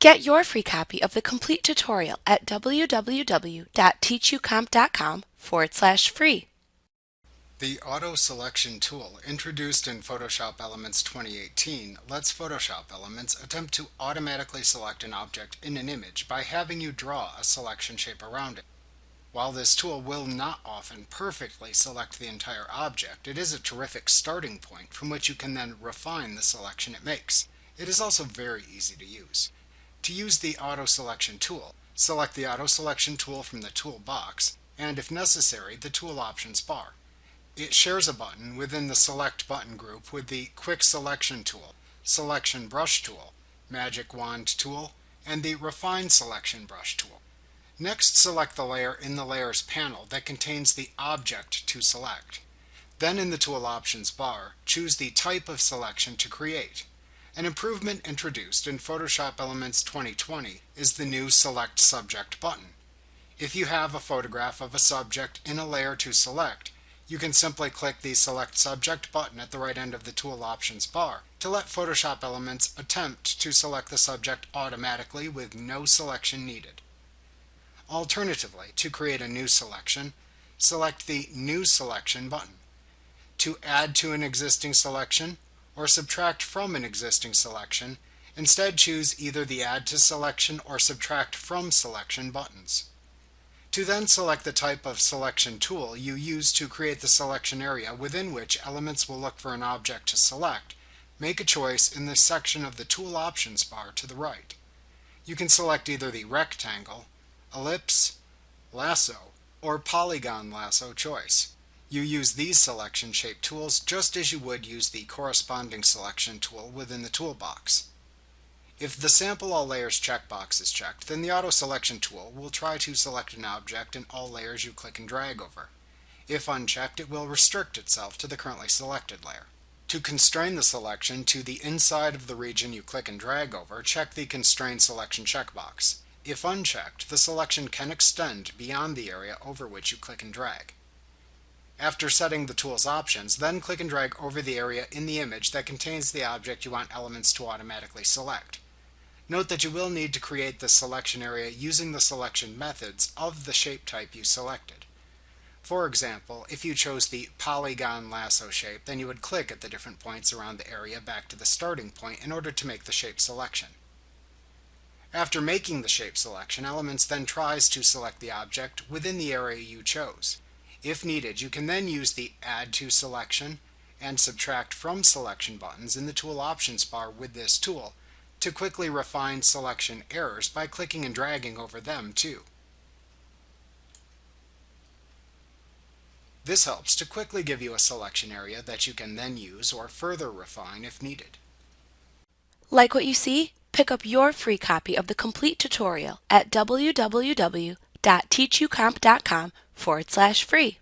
Get your free copy of the complete tutorial at www.teachucomp.com/free. The Auto Selection tool, introduced in Photoshop Elements 2018, lets Photoshop Elements attempt to automatically select an object in an image by having you draw a selection shape around it. While this tool will not often perfectly select the entire object, it is a terrific starting point from which you can then refine the selection it makes. It is also very easy to use. To use the Auto Selection tool, select the Auto Selection tool from the toolbox, and if necessary, the Tool Options bar. It shares a button within the Select button group with the Quick Selection tool, Selection Brush tool, Magic Wand tool, and the Refine Selection Brush tool. Next, select the layer in the Layers panel that contains the object to select. Then in the Tool Options bar, choose the type of selection to create. An improvement introduced in Photoshop Elements 2020 is the new Select Subject button. If you have a photograph of a subject in a layer to select, you can simply click the Select Subject button at the right end of the Tool Options bar to let Photoshop Elements attempt to select the subject automatically with no selection needed. Alternatively, to create a new selection, select the New Selection button. To add to an existing selection or subtract from an existing selection, instead choose either the Add to Selection or Subtract from Selection buttons. To then select the type of selection tool you use to create the selection area within which Elements will look for an object to select, make a choice in the section of the Tool Options bar to the right. You can select either the Rectangle, Ellipse, Lasso, or Polygon Lasso choice. You use these selection shape tools just as you would use the corresponding selection tool within the toolbox. If the Sample All Layers checkbox is checked, then the Auto Selection tool will try to select an object in all layers you click and drag over. If unchecked, it will restrict itself to the currently selected layer. To constrain the selection to the inside of the region you click and drag over, check the Constrain Selection checkbox. If unchecked, the selection can extend beyond the area over which you click and drag. After setting the tool's options, then click and drag over the area in the image that contains the object you want Elements to automatically select. Note that you will need to create the selection area using the selection methods of the shape type you selected. For example, if you chose the Polygon Lasso shape, then you would click at the different points around the area back to the starting point in order to make the shape selection. After making the shape selection, Elements then tries to select the object within the area you chose. If needed, you can then use the Add to Selection and Subtract from Selection buttons in the Tool Options bar with this tool to quickly refine selection errors by clicking and dragging over them too. This helps to quickly give you a selection area that you can then use or further refine if needed. Like what you see? Pick up your free copy of the complete tutorial at www.teachucomp.com/free.